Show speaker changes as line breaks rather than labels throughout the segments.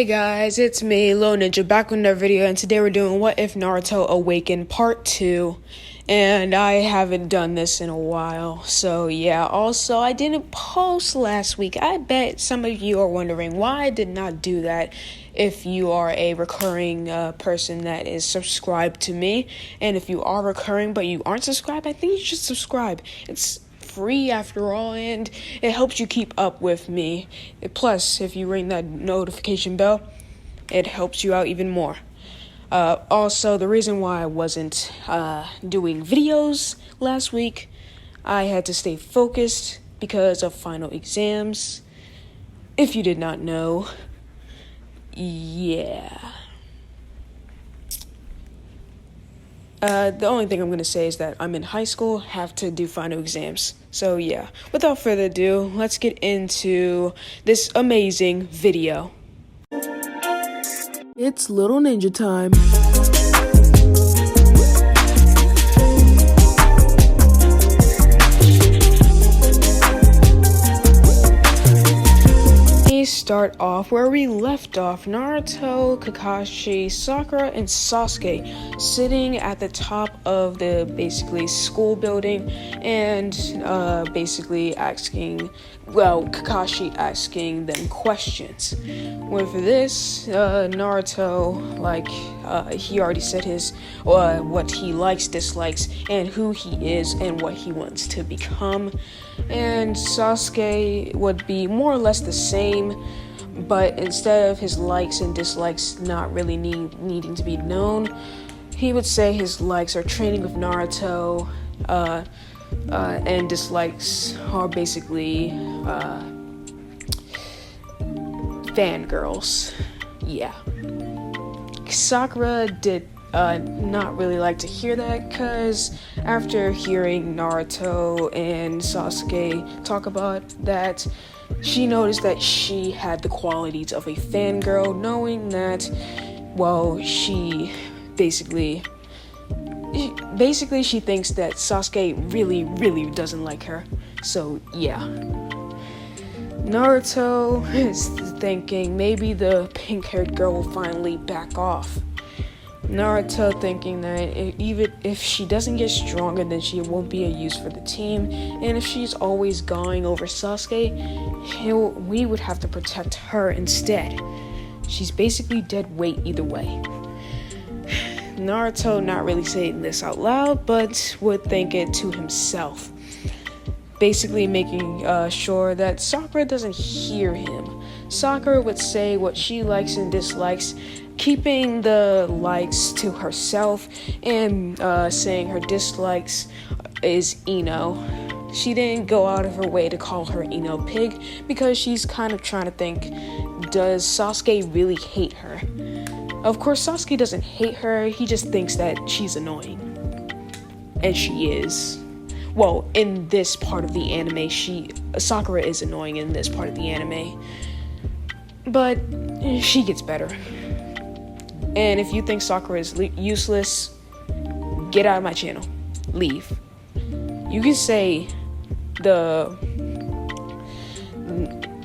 Hey guys, it's me, Lil Ninja, back with another video, and today we're doing What If Naruto Awakened Part 2, and I haven't done this in a while, so yeah. Also, I didn't post last week. I bet some of you are wondering why I did not do that. If you are a recurring person that is subscribed to me, and if you are recurring but you aren't subscribed, I think you should subscribe. It's free after all, and it helps you keep up with me. Plus, if you ring that notification bell, it helps you out even more. Also, the reason why I wasn't doing videos last week, I had to stay focused because of final exams. If you did not know, yeah. The only thing I'm going to say is that I'm in high school, have to do final exams. So yeah, without further ado, let's get into this amazing video. It's Little Ninja time. Start off where we left off. Naruto, Kakashi, Sakura, and Sasuke sitting at the top of the basically school building and basically Kakashi asking them questions. With this, Naruto, he already said his what he likes, dislikes, and who he is and what he wants to become. And Sasuke would be more or less the same, but instead of his likes and dislikes not really needing to be known, he would say his likes are training with Naruto, and dislikes are basically fangirls. Yeah. Sakura did not really like to hear that, because after hearing Naruto and Sasuke talk about that, she noticed that she had the qualities of a fangirl, knowing that, she basically she thinks that Sasuke really doesn't like her. So yeah. Naruto is thinking maybe the pink-haired girl will finally back off. Naruto thinking that even if she doesn't get stronger, then she won't be a use for the team, and if she's always going over Sasuke, we would have to protect her instead. She's basically dead weight either way. Naruto not really saying this out loud, but would think it to himself, basically making sure that Sakura doesn't hear him. Sakura would say what she likes and dislikes, keeping the likes to herself, and saying her dislikes is Ino. She didn't go out of her way to call her Ino Pig, because she's kind of trying to think, does Sasuke really hate her? Of course, Sasuke doesn't hate her, he just thinks that she's annoying. And she is. Well, in this part of the anime, Sakura is annoying in this part of the anime. But she gets better. And if you think Sakura is useless, get out of my channel. Leave. You can say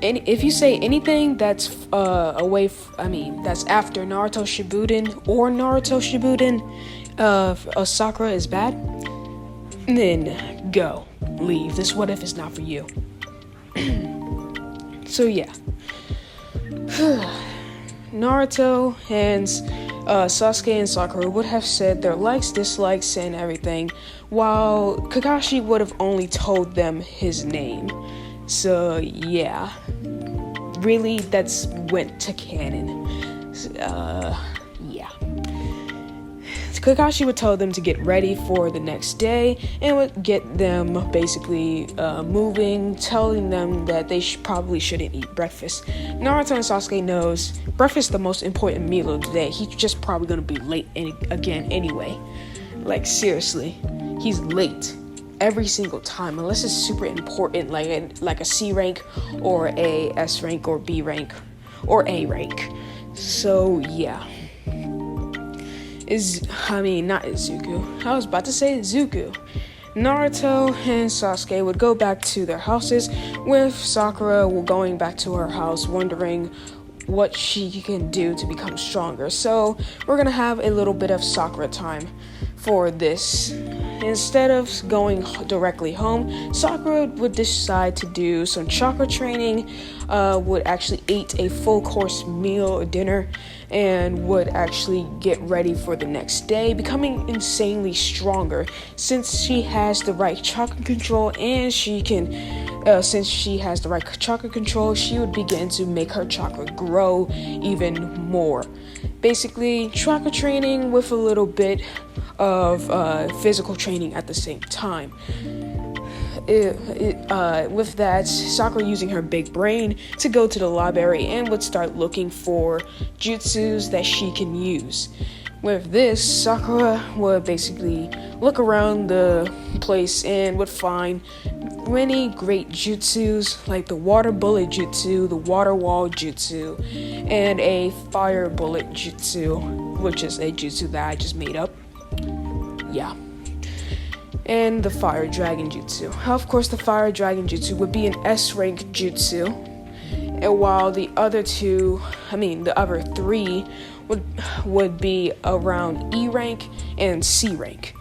if you say anything that's that's after Naruto Shippuden or Naruto Shippuden, Sakura is bad, then go. Leave. This what if is not for you. So yeah. Naruto and Sasuke and Sakura would have said their likes, dislikes, and everything, while Kakashi would have only told them his name. So yeah, really, that's went to canon. Yeah. Kakashi would tell them to get ready for the next day, and would get them basically moving, telling them that they probably shouldn't eat breakfast. Naruto and Sasuke knows breakfast is the most important meal of the day. He's just probably gonna be late again anyway. Like seriously, he's late every single time, unless it's super important, like a C rank or a S rank or B rank or A rank. So yeah. Not Izuku. I was about to say Zuku. Naruto and Sasuke would go back to their houses, with Sakura going back to her house, wondering what she can do to become stronger. So we're gonna have a little bit of Sakura time for this. Instead of going directly home, Sakura would decide to do some chakra training, would actually eat a full course meal or dinner, and would actually get ready for the next day, becoming insanely stronger since she has the right chakra control, and since she has the right chakra control, she would begin to make her chakra grow even more. Basically, chakra training with a little bit of physical training at the same time. With that, Sakura using her big brain to go to the library and would start looking for jutsus that she can use. With this, Sakura would basically look around the place and would find many great jutsus like the water bullet jutsu, the water wall jutsu, and a fire bullet jutsu, which is a jutsu that I just made up. Yeah. And the fire dragon jutsu. Of course, the fire dragon jutsu would be an S rank jutsu, and while the other three would be around E rank and C rank.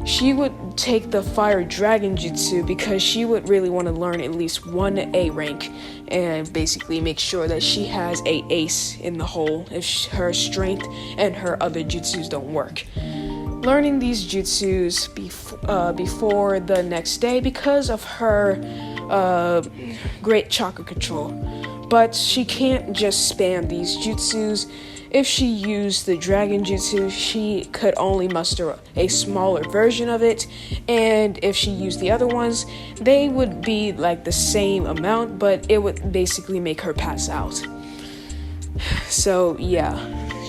She would take the fire dragon jutsu because she would really want to learn at least one A rank and basically make sure that she has a ace in the hole if her strength and her other jutsus don't work. Learning these jutsus before the next day because of her great chakra control. But she can't just spam these jutsus. If she used the dragon jutsu, she could only muster a smaller version of it, and if she used the other ones, they would be like the same amount, but it would basically make her pass out. So yeah,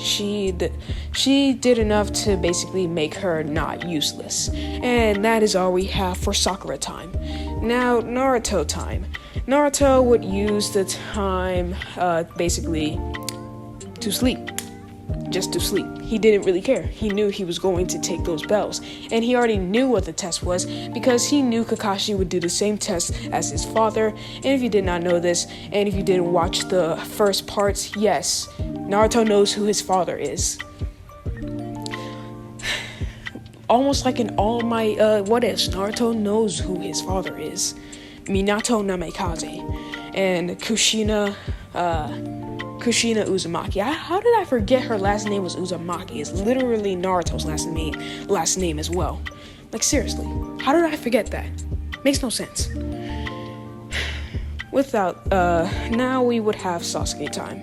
she did enough to basically make her not useless. And that is all we have for Sakura time. Now, Naruto time. Naruto would use the time basically to sleep. Just to sleep. He didn't really care. He knew he was going to take those bells. And he already knew what the test was because he knew Kakashi would do the same test as his father. And if you did not know this, and if you didn't watch the first parts, yes, Naruto knows who his father is. Almost like in all my what ifs, Naruto knows who his father is. Minato Namikaze and Kushina Uzumaki. How did I forget her last name was Uzumaki? It's literally Naruto's last name as well. Like seriously, how did I forget that? Makes no sense. Now we would have Sasuke time.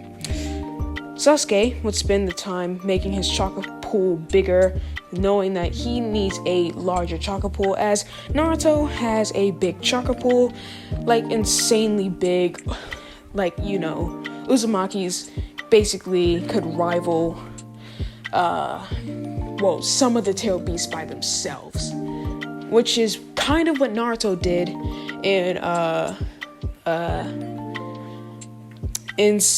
Sasuke would spend the time making his chakra pool bigger, knowing that he needs a larger chakra pool as Naruto has a big chakra pool, like insanely big, like, you know, Uzumaki's basically could rival some of the tail beasts by themselves, which is kind of what Naruto did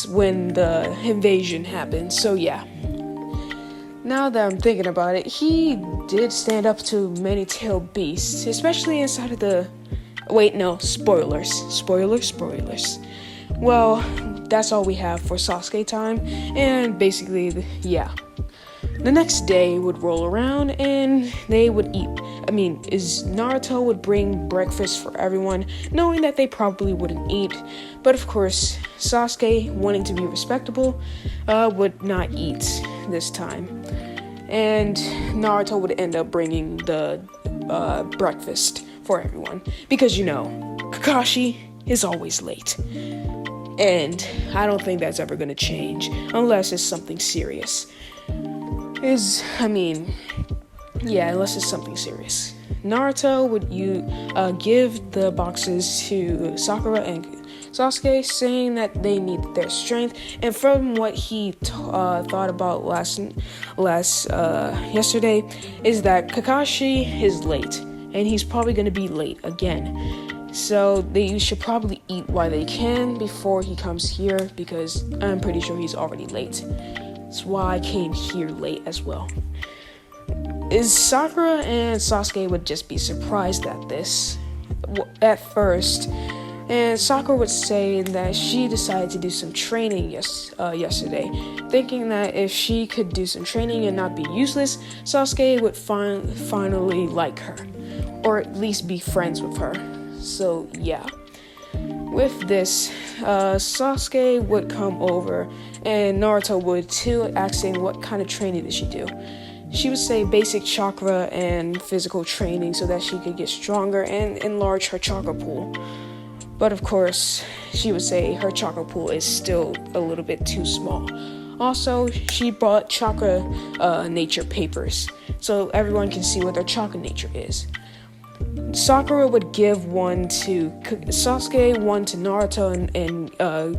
when the invasion happened. So yeah, now that I'm thinking about it, he did stand up to many tail beasts, especially inside of the spoilers. Well, that's all we have for Sasuke time, and basically, the next day would roll around and they would eat. Naruto would bring breakfast for everyone, knowing that they probably wouldn't eat, but of course, Sasuke, wanting to be respectable, would not eat this time, and Naruto would end up bringing the breakfast for everyone, because, you know, Kakashi is always late. And I don't think that's ever going to change unless it's something serious. Unless it's something serious. Naruto would give the boxes to Sakura and Sasuke, saying that they need their strength. And from what he thought about yesterday, is that Kakashi is late, and he's probably going to be late again. So they should probably eat while they can before he comes here, because I'm pretty sure he's already late. That's why I came here late as well. Sakura and Sasuke would just be surprised at this. At first, And Sakura would say that she decided to do some training yesterday, thinking that if she could do some training and not be useless, Sasuke would finally like her, or at least be friends with her. So yeah. With this, Sasuke would come over, and Naruto would too, asking what kind of training did she do. She would say basic chakra and physical training so that she could get stronger and enlarge her chakra pool. But of course, she would say her chakra pool is still a little bit too small. Also, she brought chakra nature papers so everyone can see what their chakra nature is. Sakura would give one to Sasuke, one to Naruto, and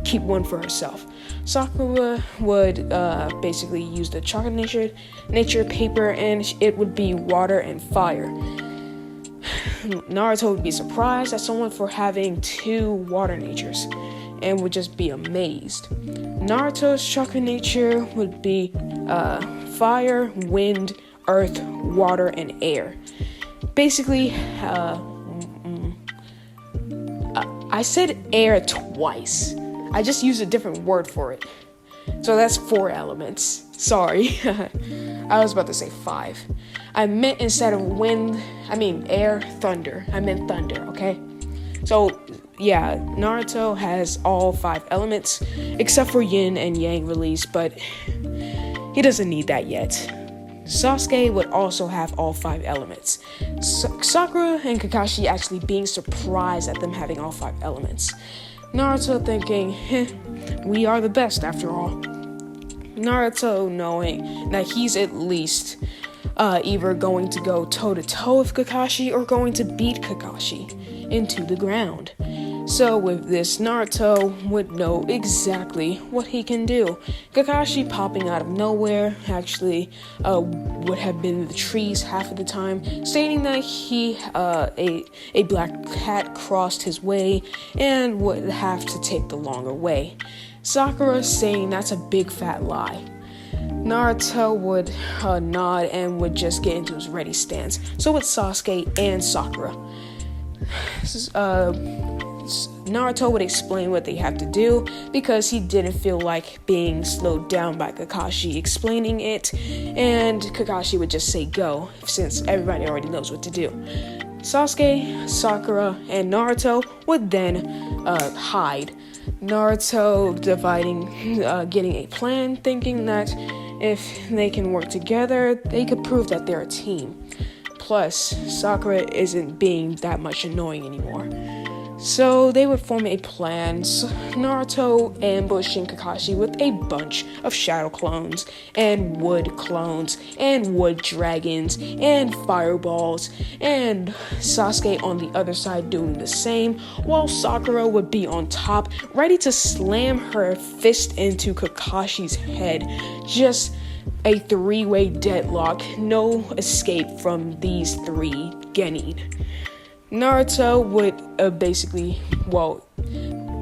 keep one for herself. Sakura would basically use the chakra nature paper, and it would be water and fire. Naruto would be surprised at someone for having 2 water natures and would just be amazed. Naruto's chakra nature would be fire, wind, earth, water, and air. Basically, I said air twice. I just used a different word for it. So that's 4 elements. Sorry. I was about to say 5. I meant instead of air, thunder. I meant thunder, okay? So, yeah, Naruto has all 5 elements, except for yin and yang release, but he doesn't need that yet. Sasuke would also have all 5 elements. Sakura and Kakashi actually being surprised at them having all 5 elements. Naruto thinking, we are the best after all. Naruto knowing that he's at least either going to go toe-to-toe with Kakashi or going to beat Kakashi into the ground. So with this, Naruto would know exactly what he can do. Kakashi popping out of nowhere actually would have been in the trees half of the time, stating that a black cat crossed his way and would have to take the longer way. Sakura saying that's a big fat lie. Naruto would nod and would just get into his ready stance. So would Sasuke and Sakura. Naruto would explain what they have to do because he didn't feel like being slowed down by Kakashi explaining it, and Kakashi would just say go, since everybody already knows what to do. Sasuke, Sakura, and Naruto would then hide. Naruto getting a plan, thinking that if they can work together, they could prove that they're a team. Plus, Sakura isn't being that much annoying anymore. So they would form a plan, Naruto ambushing Kakashi with a bunch of shadow clones, and wood dragons, and fireballs, and Sasuke on the other side doing the same, while Sakura would be on top, ready to slam her fist into Kakashi's head. Just a 3-way deadlock, no escape from these 3 genin. Naruto would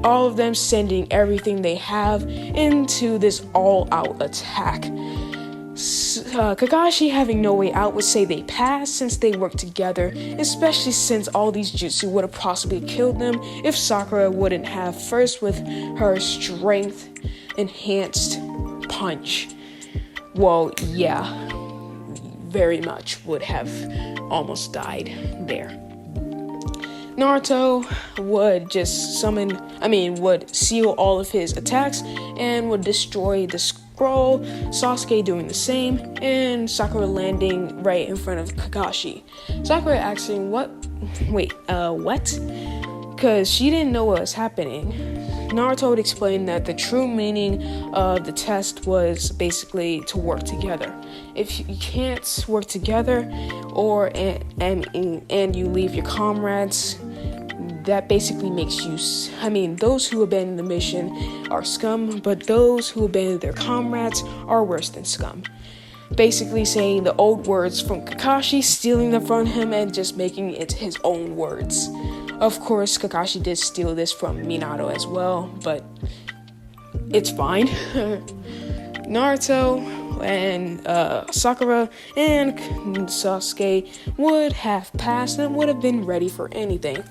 all of them sending everything they have into this all-out attack. Kakashi having no way out would say they passed since they worked together, especially since all these jutsu would have possibly killed them if Sakura wouldn't have first with her strength enhanced punch. Well, yeah, very much would have almost died there. Naruto would just would seal all of his attacks and would destroy the scroll, Sasuke doing the same, and Sakura landing right in front of Kakashi. Sakura asking, what? Because she didn't know what was happening. Naruto would explain that the true meaning of the test was basically to work together. If you can't work together, and you leave your comrades, that basically makes you. Those who abandon the mission are scum, but those who abandon their comrades are worse than scum. Basically saying the old words from Kakashi, stealing them from him, and just making it his own words. Of course, Kakashi did steal this from Minato as well, but it's fine. Naruto and Sakura and Sasuke would have passed and would have been ready for anything.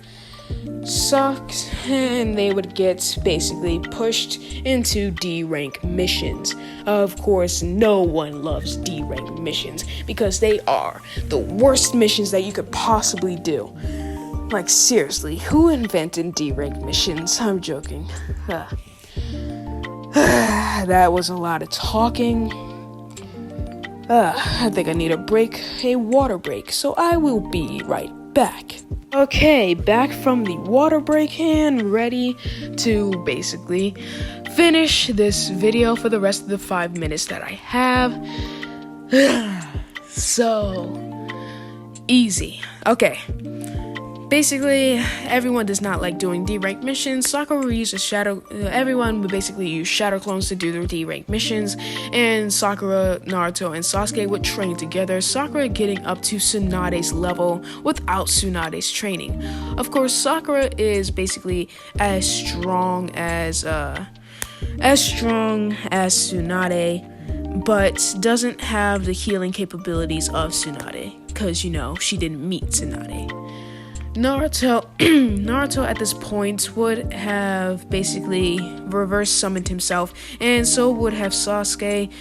sucks, and they would get basically pushed into D rank missions. Of course, no one loves D rank missions because they are the worst missions that you could possibly do. Like, seriously, who invented D rank missions? I'm joking. That was a lot of talking. I think I need a water break, so I will be right back. Okay, back from the water break and ready to basically finish this video for the rest of the 5 minutes that I have. So easy. Okay. Basically, everyone does not like doing D-rank missions. Sakura uses everyone would basically use shadow clones to do their D-rank missions, and Sakura, Naruto, and Sasuke would train together, Sakura getting up to Tsunade's level without Tsunade's training. Of course, Sakura is basically as strong as Tsunade, but doesn't have the healing capabilities of Tsunade, because, she didn't meet Tsunade. Naruto at this point would have basically reverse summoned himself, and so would Sasuke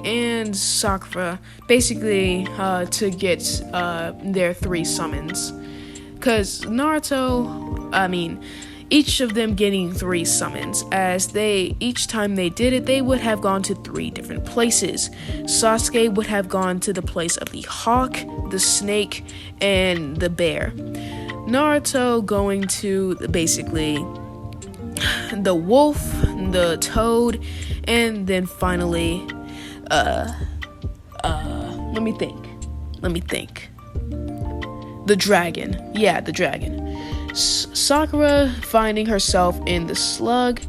and Sakura, basically to get their 3 summons. Because each of them getting 3 summons, as each time they did it, they would have gone to 3 different places. Sasuke would have gone to the place of the hawk, the snake, and the bear. Naruto going to basically the wolf, the toad, and then finally, let me think. The dragon. Yeah, the dragon. Sakura finding herself in the slug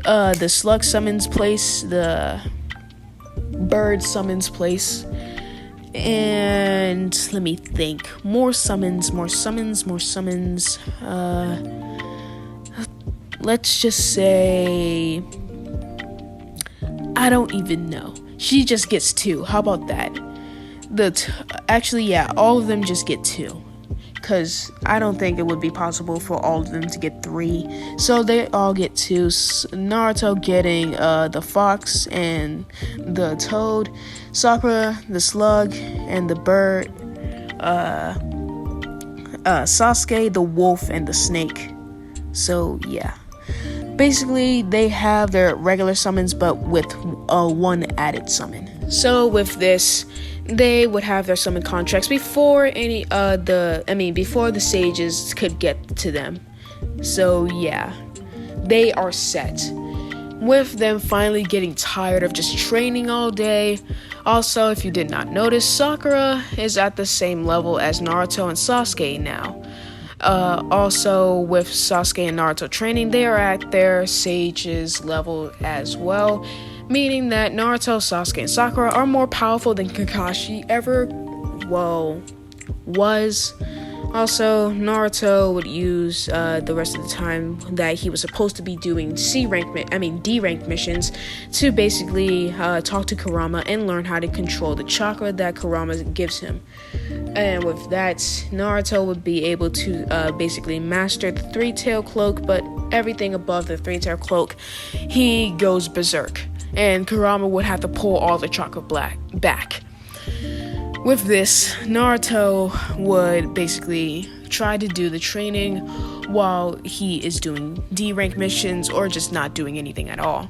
summons place, the bird summons place, and let me think, more summons. Let's just say, I don't even know. She just gets 2. How about that? All of them just get 2. Because I don't think it would be possible for all of them to get 3. So they all get 2. Naruto getting the fox and the toad. Sakura, the slug and the bird. Sasuke, the wolf and the snake. So yeah. Basically, they have their regular summons, but with 1 added summon. So with this, they would have their summon contracts before before the sages could get to them. So yeah, they are set. With them finally getting tired of just training all day. Also, if you did not notice, Sakura is at the same level as Naruto and Sasuke now. Also, with Sasuke and Naruto training, they are at their sage's level as well, meaning that Naruto, Sasuke, and Sakura are more powerful than Kakashi ever was. Also, Naruto would use the rest of the time that he was supposed to be doing D-rank missions to basically talk to Kurama and learn how to control the chakra that Kurama gives him. And with that, Naruto would be able to basically master the 3-tail cloak, but everything above the 3-tail cloak, he goes berserk. And Kurama would have to pull all the chakra back. With this, Naruto would basically try to do the training while he is doing D-rank missions or just not doing anything at all.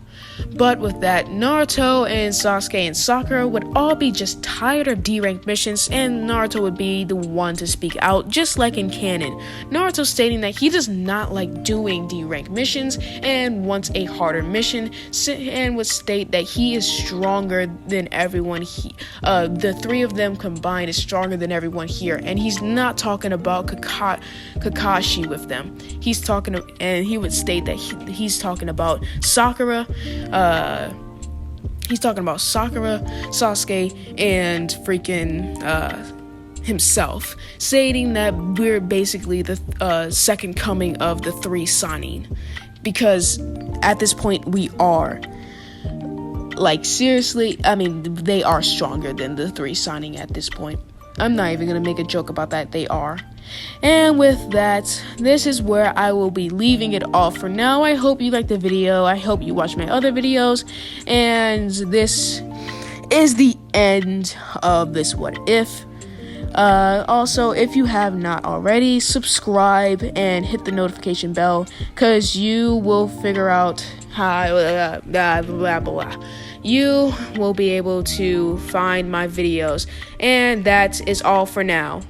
But with that, Naruto and Sasuke and Sakura would all be just tired of D-rank missions, and Naruto would be the one to speak out, just like in canon. Naruto stating that he does not like doing D-rank missions and wants a harder mission, and would state that he is stronger than everyone. The 3 of them combined is stronger than everyone here, and he's not talking about Kakashi with them. And he would state that he's talking about Sakura. He's talking about Sakura, Sasuke, and freaking himself, stating that we're basically the second coming of the 3 Sannin, because at this point we are. Like, seriously, they are stronger than the 3 Sannin at this point. I'm not even gonna make a joke about that. They are. And with that, this is where I will be leaving it off for now. I hope you liked the video. I hope you watched my other videos. And this is the end of this What If. Also, if you have not already, subscribe and hit the notification bell, because you will figure out how you will be able to find my videos. And that is all for now.